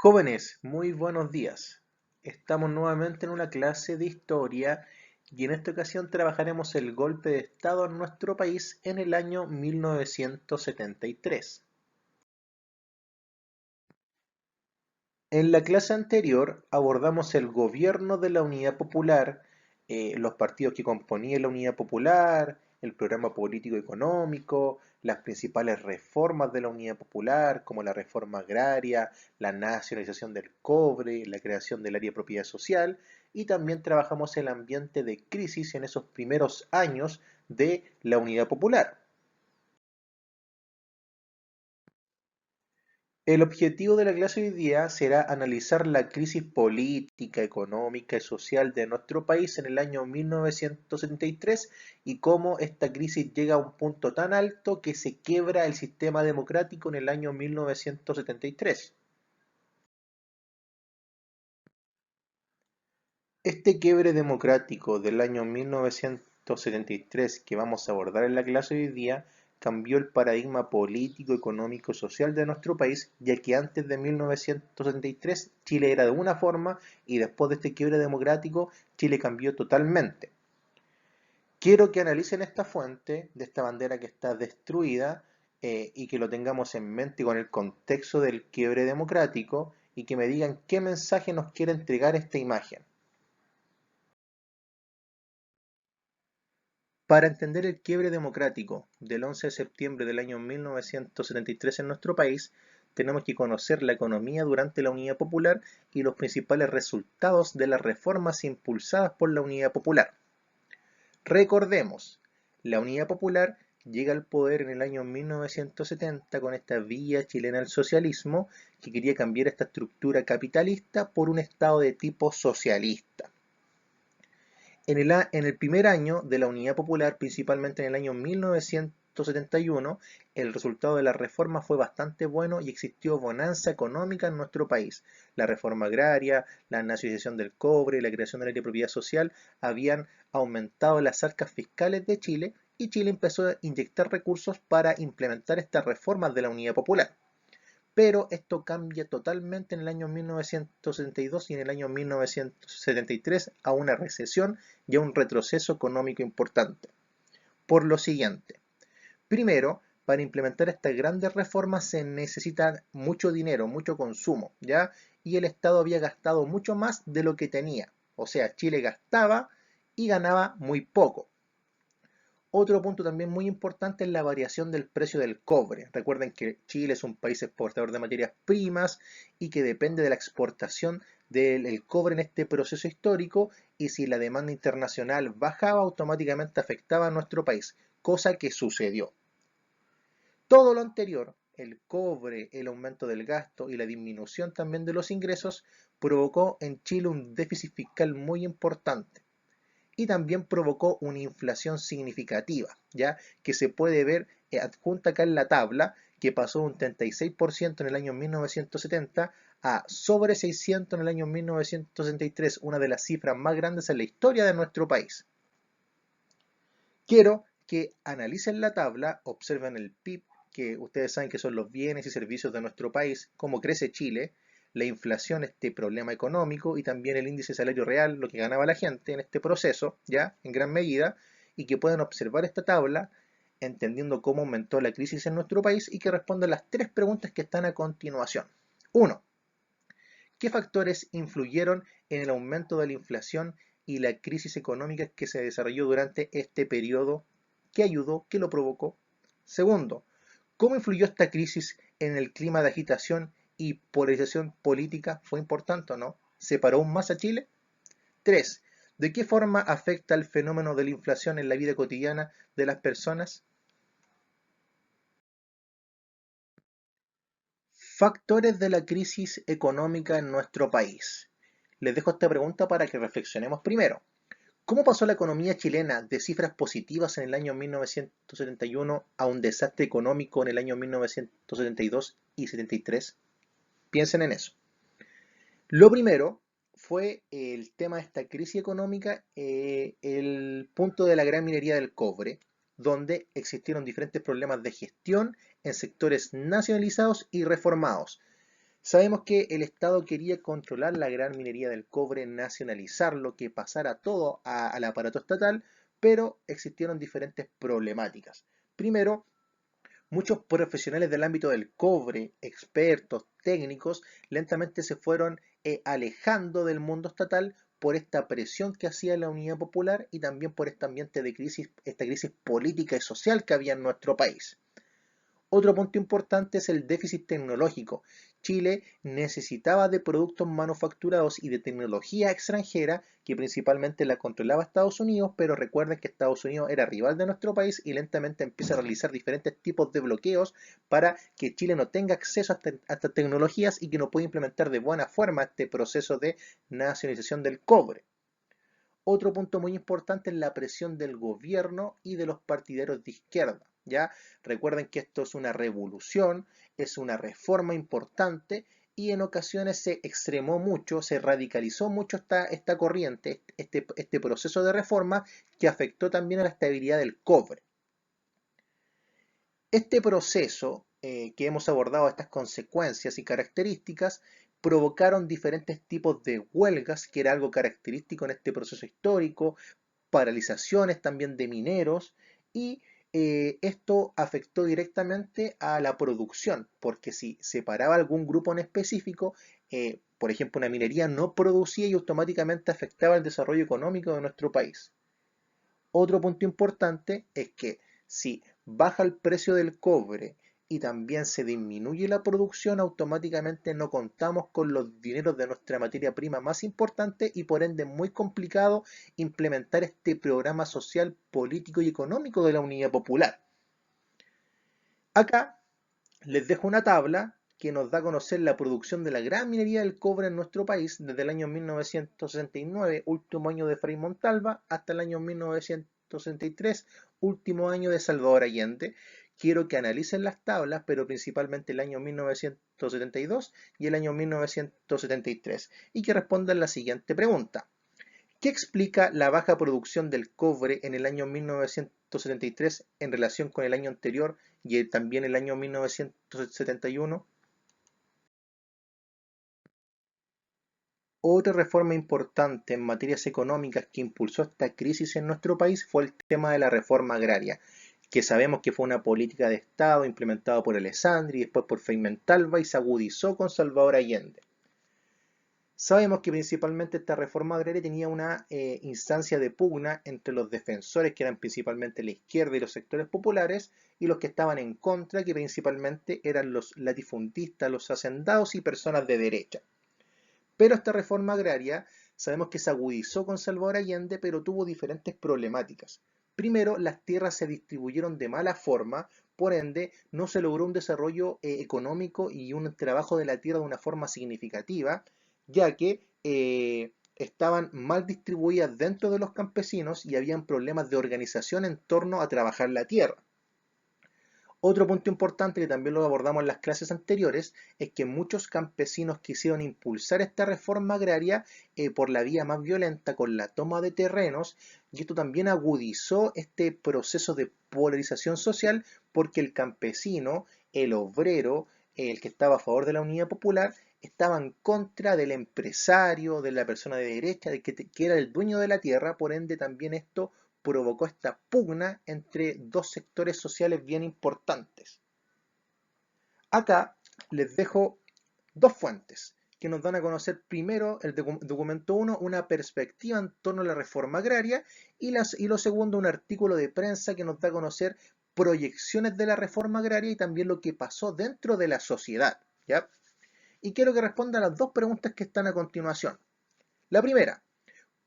Jóvenes, muy buenos días. Estamos nuevamente en una clase de historia y en esta ocasión trabajaremos el golpe de Estado en nuestro país en el año 1973. En la clase anterior abordamos el gobierno de la Unidad Popular, los partidos que componían la Unidad Popular, el programa político económico, las principales reformas de la Unidad Popular, como la reforma agraria, la nacionalización del cobre, la creación del área de propiedad social, y también trabajamos el ambiente de crisis en esos primeros años de la Unidad Popular. El objetivo de la clase hoy día será analizar la crisis política, económica y social de nuestro país en el año 1973 y cómo esta crisis llega a un punto tan alto que se quiebra el sistema democrático en el año 1973. Este quiebre democrático del año 1973 que vamos a abordar en la clase de hoy día cambió el paradigma político, económico y social de nuestro país, ya que antes de 1973 Chile era de una forma y después de este quiebre democrático Chile cambió totalmente. Quiero que analicen esta fuente de esta bandera que está destruida y que lo tengamos en mente con el contexto del quiebre democrático y que me digan qué mensaje nos quiere entregar esta imagen. Para entender el quiebre democrático del 11 de septiembre del año 1973 en nuestro país, tenemos que conocer la economía durante la Unidad Popular y los principales resultados de las reformas impulsadas por la Unidad Popular. Recordemos, la Unidad Popular llega al poder en el año 1970 con esta vía chilena al socialismo que quería cambiar esta estructura capitalista por un Estado de tipo socialista. En el primer año de la Unidad Popular, principalmente en el año 1971, el resultado de la reforma fue bastante bueno y existió bonanza económica en nuestro país. La reforma agraria, la nacionalización del cobre, la creación del área de propiedad social habían aumentado las arcas fiscales de Chile y Chile empezó a inyectar recursos para implementar estas reformas de la Unidad Popular. Pero esto cambia totalmente en el año 1972 y en el año 1973 a una recesión y a un retroceso económico importante. Por lo siguiente, primero, para implementar estas grandes reformas se necesita mucho dinero, mucho consumo, ¿ya? Y el Estado había gastado mucho más de lo que tenía. O sea, Chile gastaba y ganaba muy poco. Otro punto también muy importante es la variación del precio del cobre. Recuerden que Chile es un país exportador de materias primas y que depende de la exportación del cobre en este proceso histórico y si la demanda internacional bajaba automáticamente afectaba a nuestro país, cosa que sucedió. Todo lo anterior, el cobre, el aumento del gasto y la disminución también de los ingresos, provocó en Chile un déficit fiscal muy importante y también provocó una inflación significativa, ¿ya? Que se puede ver adjunta acá en la tabla, que pasó de un 36% en el año 1970 a sobre 600 en el año 1963, una de las cifras más grandes en la historia de nuestro país. Quiero que analicen la tabla, observen el PIB, que ustedes saben que son los bienes y servicios de nuestro país, cómo crece Chile, la inflación, este problema económico y también el índice de salario real, lo que ganaba la gente en este proceso, ya en gran medida, y que puedan observar esta tabla entendiendo cómo aumentó la crisis en nuestro país y que respondan las tres preguntas que están a continuación. 1. ¿Qué factores influyeron en el aumento de la inflación y la crisis económica que se desarrolló durante este periodo? ¿Qué ayudó? ¿Qué lo provocó? Segundo, ¿cómo influyó esta crisis en el clima de agitación y polarización política? ¿Fue importante o no? ¿Separó aún más a Chile? 3. ¿De qué forma afecta el fenómeno de la inflación en la vida cotidiana de las personas? Factores de la crisis económica en nuestro país. Les dejo esta pregunta para que reflexionemos primero. ¿Cómo pasó la economía chilena de cifras positivas en el año 1971 a un desastre económico en el año 1972 y 73? Piensen en eso. Lo primero fue el tema de esta crisis económica, el punto de la gran minería del cobre, donde existieron diferentes problemas de gestión en sectores nacionalizados y reformados. Sabemos que el Estado quería controlar la gran minería del cobre, nacionalizarlo, que pasara todo al aparato estatal, pero existieron diferentes problemáticas. Primero, muchos profesionales del ámbito del cobre, expertos, técnicos, lentamente se fueron alejando del mundo estatal por esta presión que hacía la Unidad Popular y también por este ambiente de crisis, esta crisis política y social que había en nuestro país. Otro punto importante es el déficit tecnológico. Chile necesitaba de productos manufacturados y de tecnología extranjera que principalmente la controlaba Estados Unidos, pero recuerden que Estados Unidos era rival de nuestro país y lentamente empieza a realizar diferentes tipos de bloqueos para que Chile no tenga acceso a estas tecnologías y que no pueda implementar de buena forma este proceso de nacionalización del cobre. Otro punto muy importante es la presión del gobierno y de los partidarios de izquierda. ¿Ya? Recuerden que esto es una revolución, es una reforma importante y en ocasiones se extremó mucho, se radicalizó mucho esta corriente, este proceso de reforma que afectó también a la estabilidad del cobre. Este proceso que hemos abordado, estas consecuencias y características, provocaron diferentes tipos de huelgas, que era algo característico en este proceso histórico, paralizaciones también de mineros y esto afectó directamente a la producción, porque si se paraba algún grupo en específico, por ejemplo una minería no producía y automáticamente afectaba el desarrollo económico de nuestro país. Otro punto importante es que si baja el precio del cobre y también se disminuye la producción, automáticamente no contamos con los dineros de nuestra materia prima más importante y por ende es muy complicado implementar este programa social, político y económico de la Unidad Popular. Acá les dejo una tabla que nos da a conocer la producción de la gran minería del cobre en nuestro país desde el año 1969, último año de Frei Montalva, hasta el año 1963, último año de Salvador Allende. Quiero que analicen las tablas, pero principalmente el año 1972 y el año 1973, y que respondan la siguiente pregunta. ¿Qué explica la baja producción del cobre en el año 1973 en relación con el año anterior y también el año 1971? Otra reforma importante en materias económicas que impulsó esta crisis en nuestro país fue el tema de la reforma agraria, que sabemos que fue una política de Estado implementada por Alessandri y después por Frei-Montalva y se agudizó con Salvador Allende. Sabemos que principalmente esta reforma agraria tenía una instancia de pugna entre los defensores, que eran principalmente la izquierda y los sectores populares, y los que estaban en contra, que principalmente eran los latifundistas, los hacendados y personas de derecha. Pero esta reforma agraria sabemos que se agudizó con Salvador Allende, pero tuvo diferentes problemáticas. Primero, las tierras se distribuyeron de mala forma, por ende no se logró un desarrollo económico y un trabajo de la tierra de una forma significativa, ya que estaban mal distribuidas dentro de los campesinos y habían problemas de organización en torno a trabajar la tierra. Otro punto importante que también lo abordamos en las clases anteriores es que muchos campesinos quisieron impulsar esta reforma agraria por la vía más violenta con la toma de terrenos y esto también agudizó este proceso de polarización social porque el campesino, el obrero, el que estaba a favor de la unidad popular, estaba en contra del empresario, de la persona de derecha, que era el dueño de la tierra, por ende también esto provocó esta pugna entre dos sectores sociales bien importantes. Acá les dejo dos fuentes que nos dan a conocer primero el documento 1, una perspectiva en torno a la reforma agraria y lo segundo, un artículo de prensa que nos da a conocer proyecciones de la reforma agraria y también lo que pasó dentro de la sociedad. ¿Ya? Y quiero que responda a las dos preguntas que están a continuación. La primera,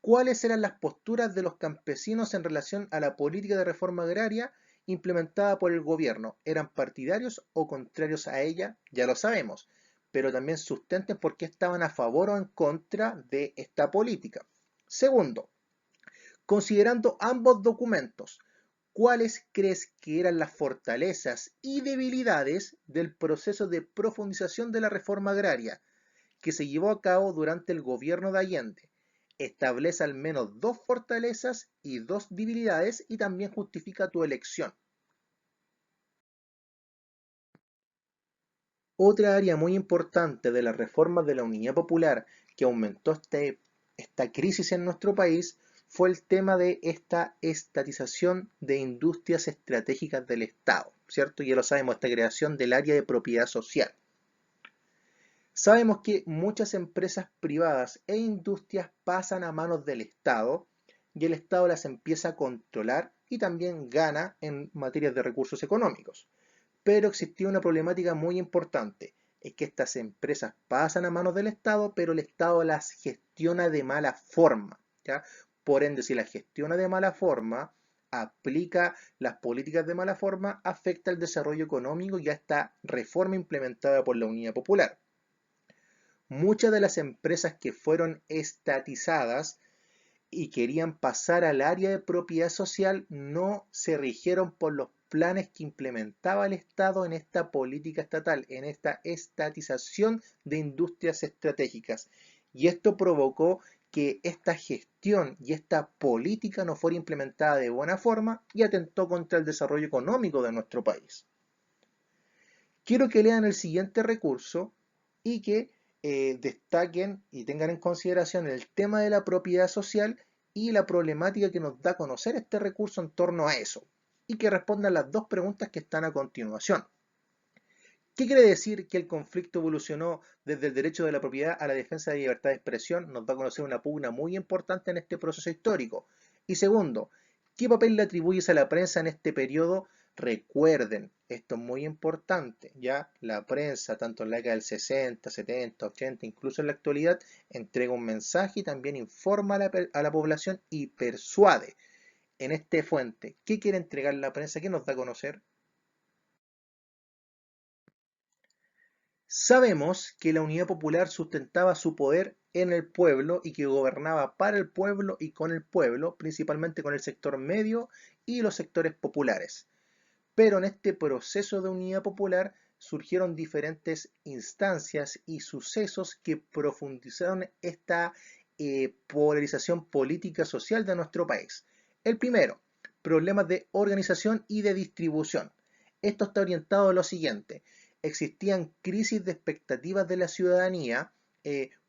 ¿cuáles eran las posturas de los campesinos en relación a la política de reforma agraria implementada por el gobierno? ¿Eran partidarios o contrarios a ella? Ya lo sabemos, pero también sustenten por qué estaban a favor o en contra de esta política. Segundo, considerando ambos documentos, ¿cuáles crees que eran las fortalezas y debilidades del proceso de profundización de la reforma agraria que se llevó a cabo durante el gobierno de Allende? Establece al menos dos fortalezas y dos debilidades y también justifica tu elección. Otra área muy importante de las reformas de la Unidad Popular que aumentó esta crisis en nuestro país fue el tema de esta estatización de industrias estratégicas del Estado, ¿cierto? Ya lo sabemos, esta creación del área de propiedad social. Sabemos que muchas empresas privadas e industrias pasan a manos del Estado y el Estado las empieza a controlar y también gana en materias de recursos económicos. Pero existía una problemática muy importante, es que estas empresas pasan a manos del Estado, pero el Estado las gestiona de mala forma, ¿ya? Por ende, si las gestiona de mala forma, aplica las políticas de mala forma, afecta el desarrollo económico y a esta reforma implementada por la Unidad Popular. Muchas de las empresas que fueron estatizadas y querían pasar al área de propiedad social no se rigieron por los planes que implementaba el Estado en esta política estatal, en esta estatización de industrias estratégicas. Y esto provocó que esta gestión y esta política no fuera implementada de buena forma y atentó contra el desarrollo económico de nuestro país. Quiero que lean el siguiente recurso y que destaquen y tengan en consideración el tema de la propiedad social y la problemática que nos da a conocer este recurso en torno a eso, y que respondan las dos preguntas que están a continuación. ¿Qué quiere decir que el conflicto evolucionó desde el derecho de la propiedad a la defensa de la libertad de expresión? Nos da a conocer una pugna muy importante en este proceso histórico. Y segundo, ¿qué papel le atribuyes a la prensa en este periodo? Recuerden, esto es muy importante, ya la prensa, tanto en la década del 60, 70, 80, incluso en la actualidad, entrega un mensaje y también informa a la población y persuade. En este fuente, ¿qué quiere entregar la prensa? ¿Qué nos da a conocer? Sabemos que la Unidad Popular sustentaba su poder en el pueblo y que gobernaba para el pueblo y con el pueblo, principalmente con el sector medio y los sectores populares. Pero en este proceso de Unidad Popular surgieron diferentes instancias y sucesos que profundizaron esta polarización política social de nuestro país. El primero, problemas de organización y de distribución. Esto está orientado a lo siguiente: existían crisis de expectativas de la ciudadanía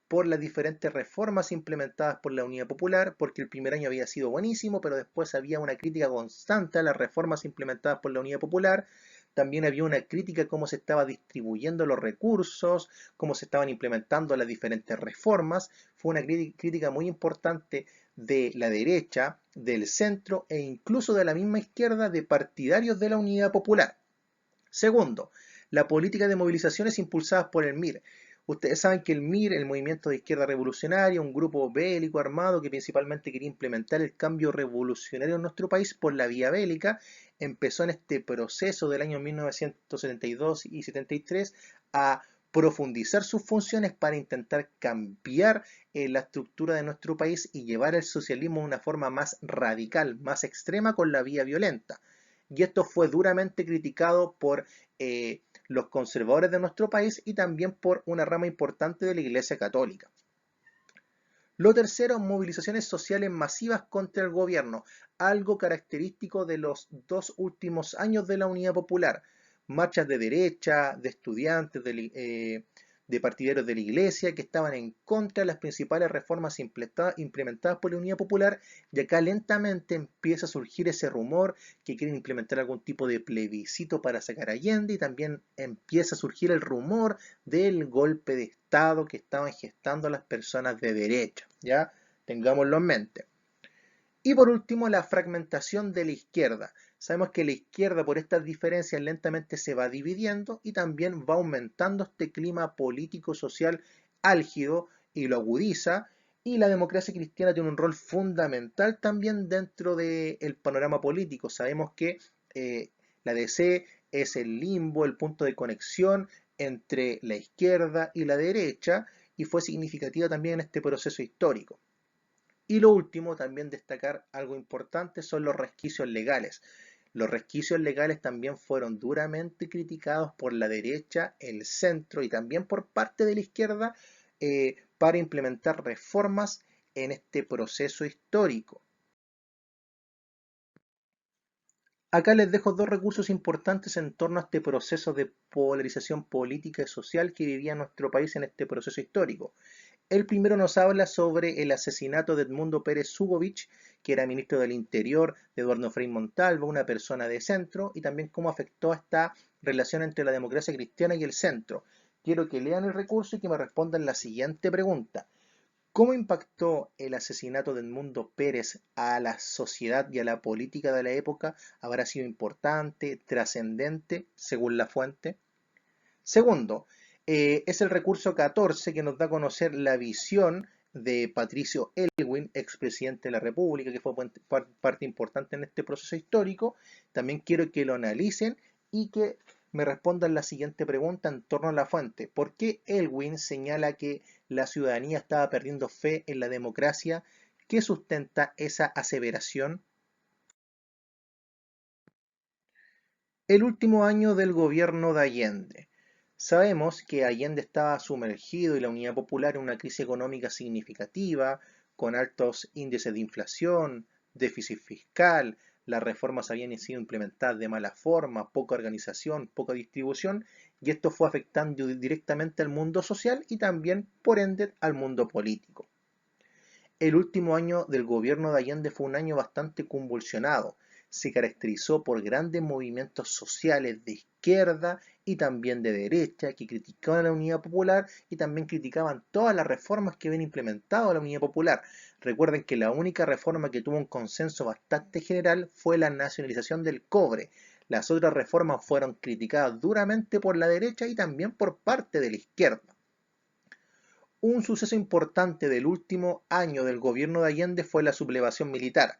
por las diferentes reformas implementadas por la Unidad Popular, porque el primer año había sido buenísimo, pero después había una crítica constante a las reformas implementadas por la Unidad Popular. También había una crítica a cómo se estaban distribuyendo los recursos, cómo se estaban implementando las diferentes reformas. Fue una crítica muy importante de la derecha, del centro e incluso de la misma izquierda, de partidarios de la Unidad Popular. Segundo, la política de movilizaciones impulsadas por el MIR. Ustedes saben que el MIR, el Movimiento de Izquierda Revolucionaria, un grupo bélico armado que principalmente quería implementar el cambio revolucionario en nuestro país por la vía bélica, empezó en este proceso del año 1972 y 73 a profundizar sus funciones para intentar cambiar la estructura de nuestro país y llevar el socialismo de una forma más radical, más extrema, con la vía violenta. Y esto fue duramente criticado por los conservadores de nuestro país y también por una rama importante de la Iglesia Católica. Lo tercero, movilizaciones sociales masivas contra el gobierno, algo característico de los dos últimos años de la Unidad Popular. Marchas de derecha, de estudiantes, de partidarios de la Iglesia que estaban en contra de las principales reformas implementadas por la Unidad Popular, y acá lentamente empieza a surgir ese rumor que quieren implementar algún tipo de plebiscito para sacar a Allende, y también empieza a surgir el rumor del golpe de Estado que estaban gestando las personas de derecha, ¿ya? Tengámoslo en mente. Y por último, la fragmentación de la izquierda. Sabemos que la izquierda, por estas diferencias, lentamente se va dividiendo y también va aumentando este clima político-social álgido y lo agudiza. Y la democracia cristiana tiene un rol fundamental también dentro del panorama político. Sabemos que la DC es el limbo, el punto de conexión entre la izquierda y la derecha, y fue significativa también en este proceso histórico. Y lo último, también destacar algo importante, son los resquicios legales. Los resquicios legales también fueron duramente criticados por la derecha, el centro y también por parte de la izquierda para implementar reformas en este proceso histórico. Acá les dejo dos recursos importantes en torno a este proceso de polarización política y social que vivía nuestro país en este proceso histórico. El primero nos habla sobre el asesinato de Edmundo Pérez Sugovich, que era ministro del Interior de Eduardo Frei Montalva, una persona de centro, y también cómo afectó esta relación entre la democracia cristiana y el centro. Quiero que lean el recurso y que me respondan la siguiente pregunta. ¿Cómo impactó el asesinato de Edmundo Pérez a la sociedad y a la política de la época? ¿Habrá sido importante, trascendente, según la fuente? Segundo, es el recurso 14 que nos da a conocer la visión de Patricio Elwin, expresidente de la República, que fue parte importante en este proceso histórico. También quiero que lo analicen y que me respondan la siguiente pregunta en torno a la fuente. ¿Por qué Elwin señala que la ciudadanía estaba perdiendo fe en la democracia? ¿Qué sustenta esa aseveración? El último año del gobierno de Allende. Sabemos que Allende estaba sumergido y la Unidad Popular en una crisis económica significativa, con altos índices de inflación, déficit fiscal, las reformas habían sido implementadas de mala forma, poca organización, poca distribución, y esto fue afectando directamente al mundo social y también, por ende, al mundo político. El último año del gobierno de Allende fue un año bastante convulsionado. Se caracterizó por grandes movimientos sociales de izquierda y también de derecha que criticaban a la Unidad Popular y también criticaban todas las reformas que habían implementado la Unidad Popular. Recuerden que la única reforma que tuvo un consenso bastante general fue la nacionalización del cobre. Las otras reformas fueron criticadas duramente por la derecha y también por parte de la izquierda. Un suceso importante del último año del gobierno de Allende fue la sublevación militar.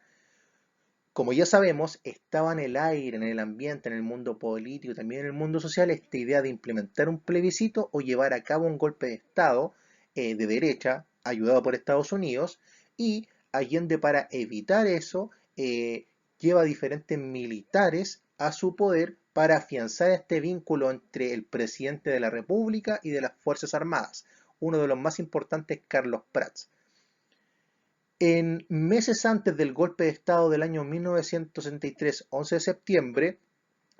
Como ya sabemos, estaba en el aire, en el ambiente, en el mundo político y también en el mundo social esta idea de implementar un plebiscito o llevar a cabo un golpe de Estado de derecha, ayudado por Estados Unidos, y Allende para evitar eso lleva diferentes militares a su poder para afianzar este vínculo entre el presidente de la República y de las Fuerzas Armadas. Uno de los más importantes, Carlos Prats. En meses antes del golpe de Estado del año 1963, 11 de septiembre,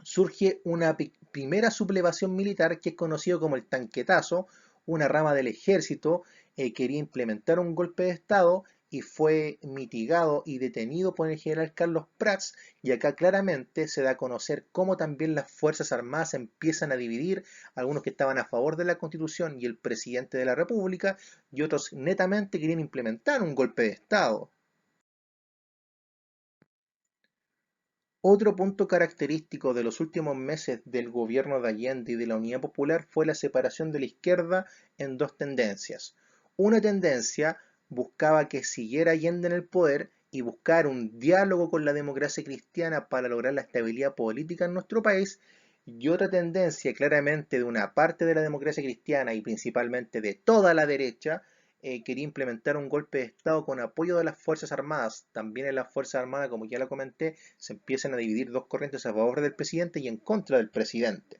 surge una primera sublevación militar que es conocido como el tanquetazo. Una rama del ejército quería implementar un golpe de Estado y fue mitigado y detenido por el general Carlos Prats, y acá claramente se da a conocer cómo también las Fuerzas Armadas empiezan a dividir, algunos que estaban a favor de la Constitución y el presidente de la República, y otros netamente querían implementar un golpe de Estado. Otro punto característico de los últimos meses del gobierno de Allende y de la Unidad Popular fue la separación de la izquierda en dos tendencias. Una tendencia buscaba que siguiera Allende en el poder y buscar un diálogo con la democracia cristiana para lograr la estabilidad política en nuestro país, y otra tendencia claramente de una parte de la democracia cristiana y principalmente de toda la derecha quería implementar un golpe de Estado con apoyo de las Fuerzas Armadas. También en las Fuerzas Armadas, como ya lo comenté, se empiezan a dividir dos corrientes a favor del presidente y en contra del presidente.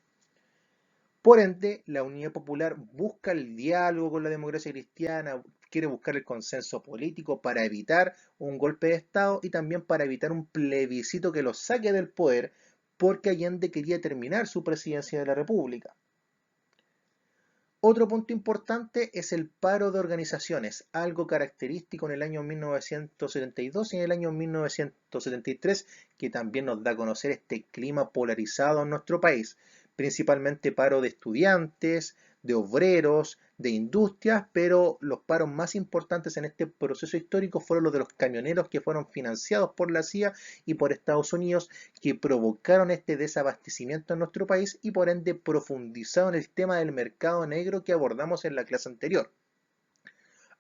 Por ende, la Unidad Popular busca el diálogo con la democracia cristiana, quiere buscar el consenso político para evitar un golpe de Estado y también para evitar un plebiscito que lo saque del poder, porque Allende quería terminar su presidencia de la República. Otro punto importante es el paro de organizaciones, algo característico en el año 1972 y en el año 1973, que también nos da a conocer este clima polarizado en nuestro país, principalmente paro de estudiantes, de obreros, de industrias, pero los paros más importantes en este proceso histórico fueron los de los camioneros, que fueron financiados por la CIA y por Estados Unidos, que provocaron este desabastecimiento en nuestro país y por ende profundizaron el tema del mercado negro que abordamos en la clase anterior.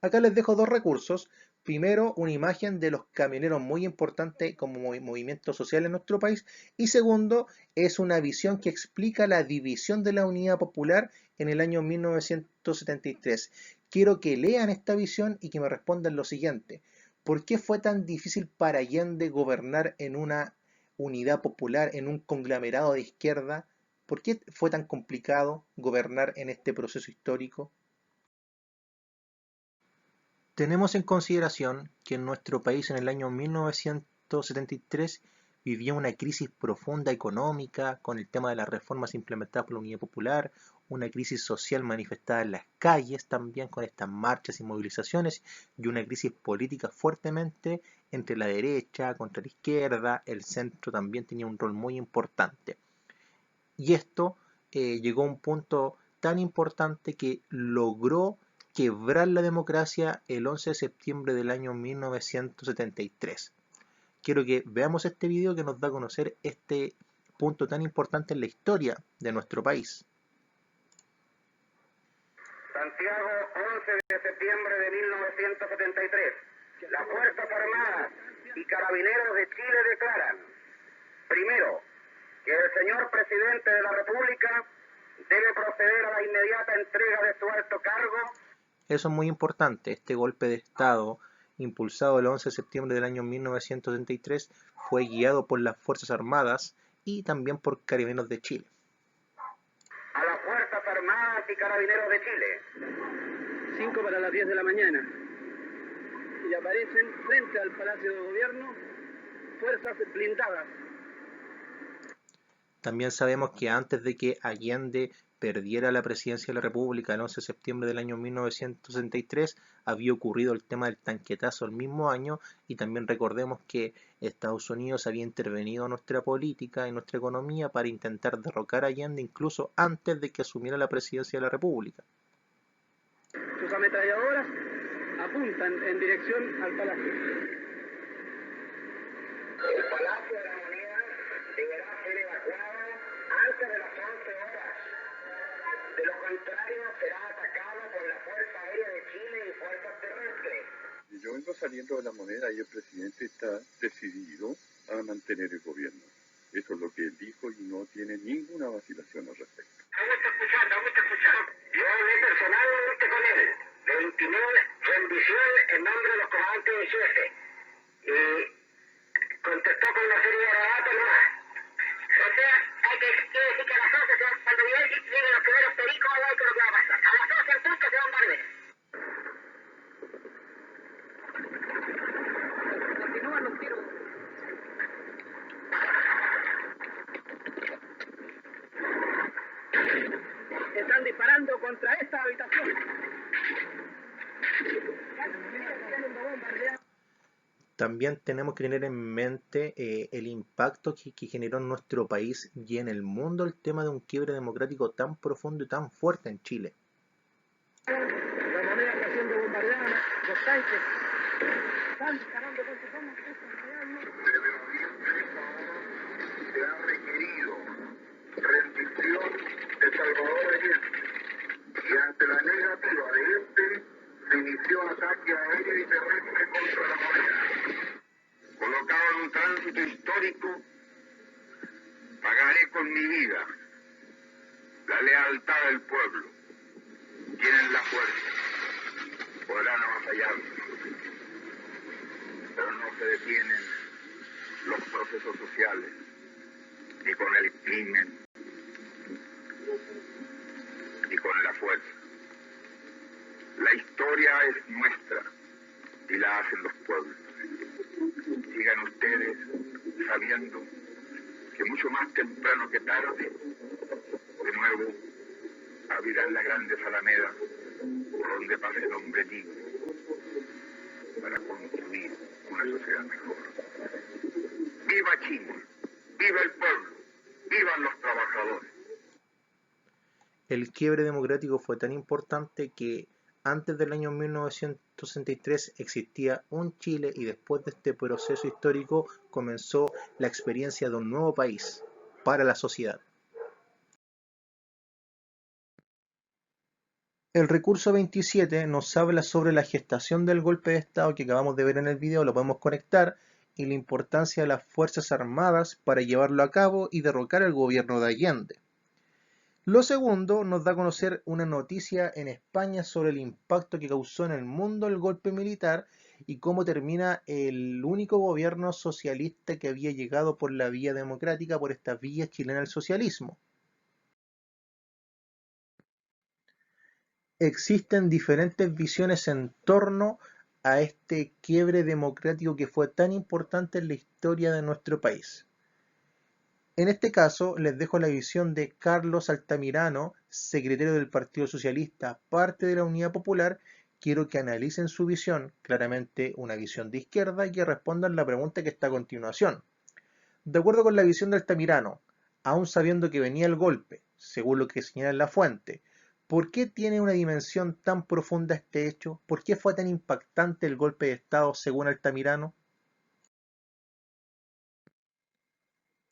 Acá les dejo dos recursos. Primero, una imagen de los camioneros muy importante como movimiento social en nuestro país. Y segundo, es una visión que explica la división de la Unidad Popular en el año 1973. Quiero que lean esta visión y que me respondan lo siguiente. ¿Por qué fue tan difícil para Allende gobernar en una unidad popular, en un conglomerado de izquierda? ¿Por qué fue tan complicado gobernar en este proceso histórico? Tenemos en consideración que en nuestro país en el año 1973 vivía una crisis profunda económica con el tema de las reformas implementadas por la Unidad Popular, una crisis social manifestada en las calles también con estas marchas y movilizaciones, y una crisis política fuertemente entre la derecha, contra la izquierda, el centro también tenía un rol muy importante. Y esto llegó a un punto tan importante que logró quebrar la democracia el 11 de septiembre del año 1973. Quiero que veamos este video que nos da a conocer este punto tan importante en la historia de nuestro país. Santiago, 11 de septiembre de 1973. Las Fuerzas Armadas y Carabineros de Chile declaran, primero, que el señor presidente de la República debe proceder a la inmediata entrega de su alto cargo. Eso es muy importante. Este golpe de Estado, impulsado el 11 de septiembre del año 1973, fue guiado por las Fuerzas Armadas y también por Carabineros de Chile. A las Fuerzas Armadas y Carabineros de Chile. 5 para las 10 de la mañana. Y aparecen frente al Palacio de Gobierno fuerzas blindadas. También sabemos que antes de que Allende perdiera la presidencia de la República el 11 de septiembre del año 1963, había ocurrido el tema del tanquetazo el mismo año, y también recordemos que Estados Unidos había intervenido en nuestra política y nuestra economía para intentar derrocar a Allende incluso antes de que asumiera la presidencia de la República. Sus ametralladoras apuntan en dirección al palacio. El Palacio de la Moneda deberá ser evacuado antes de las 11 horas. De lo contrario, será atacado por la Fuerza Aérea de Chile y fuerzas terrestres. Yo vengo saliendo de la Moneda y el presidente está decidido a mantener el gobierno. Eso es lo que él dijo y no tiene ninguna vacilación al respecto. Aún está escuchando. Yo hablé personalmente con él. Le intimé rendición en nombre de los comandantes en jefe. Y contestó con una serie de rabatos más. O sea, hay que decir que a las 11, cuando lleguen los primeros pericos, hay que lo que va a pasar. A las 12 en punto se bombardea. Continúan los tiros. Están disparando contra esta habitación. También tenemos que tener en mente el impacto que generó en nuestro país y en el mundo el tema de un quiebre democrático tan profundo y tan fuerte en Chile. La Moneda está siendo bombardeada, los tanques están disparando con sus armas. Se ha requerido rendición de Salvador Allende. Y ante la negativa de este, se inició ataque aéreo y terrestre contra la Moneda. Colocado en un tránsito histórico, pagaré con mi vida la lealtad del pueblo. Tienen la fuerza, podrán avasallarnos, pero no se detienen los procesos sociales, ni con el crimen, ni con la fuerza. La historia es nuestra y la hacen los pueblos. Sigan ustedes sabiendo que mucho más temprano que tarde, de nuevo, abrirán la grande Alameda por donde pase el hombre libre para construir una sociedad mejor. ¡Viva Chile! ¡Viva el pueblo! ¡Vivan los trabajadores! El quiebre democrático fue tan importante que antes del año 1963 existía un Chile, y después de este proceso histórico comenzó la experiencia de un nuevo país para la sociedad. El recurso 27 nos habla sobre la gestación del golpe de Estado que acabamos de ver en el video, lo podemos conectar, y la importancia de las Fuerzas Armadas para llevarlo a cabo y derrocar el gobierno de Allende. Lo segundo nos da a conocer una noticia en España sobre el impacto que causó en el mundo el golpe militar y cómo termina el único gobierno socialista que había llegado por la vía democrática, por esta vía chilena del socialismo. Existen diferentes visiones en torno a este quiebre democrático que fue tan importante en la historia de nuestro país. En este caso, les dejo la visión de Carlos Altamirano, secretario del Partido Socialista, parte de la Unidad Popular. Quiero que analicen su visión, claramente una visión de izquierda, y que respondan la pregunta que está a continuación. De acuerdo con la visión de Altamirano, aun sabiendo que venía el golpe, según lo que señala en la fuente, ¿por qué tiene una dimensión tan profunda este hecho? ¿Por qué fue tan impactante el golpe de Estado según Altamirano?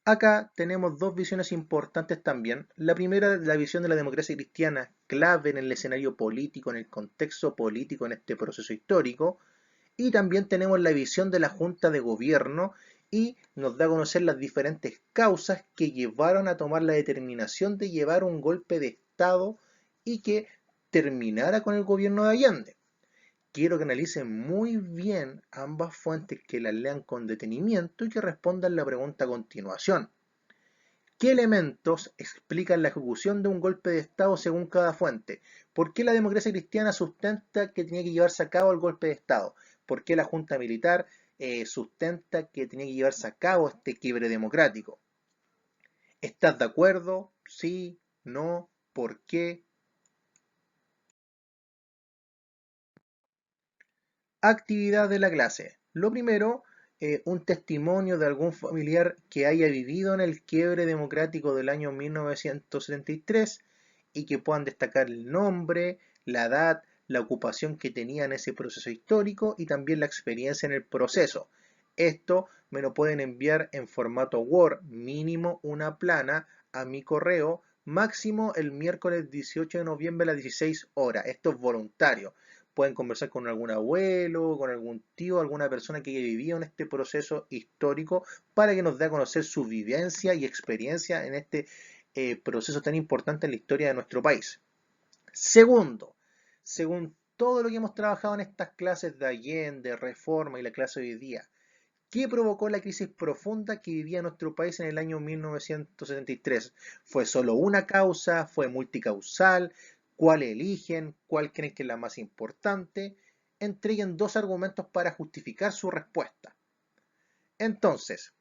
Acá tenemos dos visiones importantes también. La primera, la visión de la democracia cristiana, clave en el escenario político, en el contexto político, en este proceso histórico. Y también tenemos la visión de la Junta de Gobierno y nos da a conocer las diferentes causas que llevaron a tomar la determinación de llevar un golpe de Estado y que terminara con el gobierno de Allende. Quiero que analicen muy bien ambas fuentes, que las lean con detenimiento y que respondan la pregunta a continuación. ¿Qué elementos explican la ejecución de un golpe de Estado según cada fuente? ¿Por qué la democracia cristiana sustenta que tenía que llevarse a cabo el golpe de Estado? ¿Por qué la Junta Militar sustenta que tenía que llevarse a cabo este quiebre democrático? ¿Estás de acuerdo? ¿Sí? ¿No? ¿Por qué? Actividad de la clase. Lo primero, un testimonio de algún familiar que haya vivido en el quiebre democrático del año 1973 y que puedan destacar el nombre, la edad, la ocupación que tenía en ese proceso histórico y también la experiencia en el proceso. Esto me lo pueden enviar en formato Word, mínimo una plana, a mi correo, máximo el miércoles 18 de noviembre a las 16 horas. Esto es voluntario. Pueden conversar con algún abuelo, con algún tío, alguna persona que haya vivido en este proceso histórico para que nos dé a conocer su vivencia y experiencia en este proceso tan importante en la historia de nuestro país. Segundo, según todo lo que hemos trabajado en estas clases de Allende, Reforma y la clase de hoy día, ¿qué provocó la crisis profunda que vivía nuestro país en el año 1973? ¿Fue solo una causa? ¿Fue multicausal? ¿Cuál eligen? ¿Cuál creen que es la más importante? Entreguen dos argumentos para justificar su respuesta. Entonces,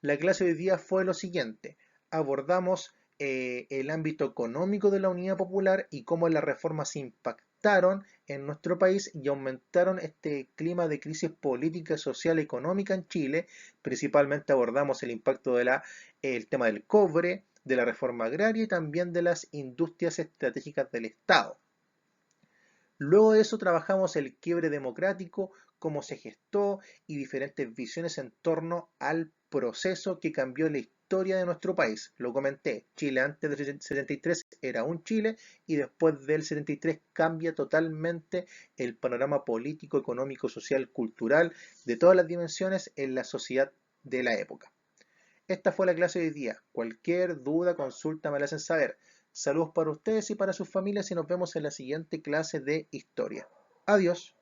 la clase de hoy día fue lo siguiente. Abordamos el ámbito económico de la Unidad Popular y cómo las reformas impactaron en nuestro país y aumentaron este clima de crisis política, social y económica en Chile. Principalmente abordamos el impacto el tema del cobre, de la reforma agraria y también de las industrias estratégicas del Estado. Luego de eso trabajamos el quiebre democrático, cómo se gestó y diferentes visiones en torno al proceso que cambió la historia de nuestro país. Lo comenté, Chile antes del 73 era un Chile y después del 73 cambia totalmente el panorama político, económico, social, cultural, de todas las dimensiones en la sociedad de la época. Esta fue la clase de hoy día. Cualquier duda, consulta me la hacen saber. Saludos para ustedes y para sus familias y nos vemos en la siguiente clase de historia. Adiós.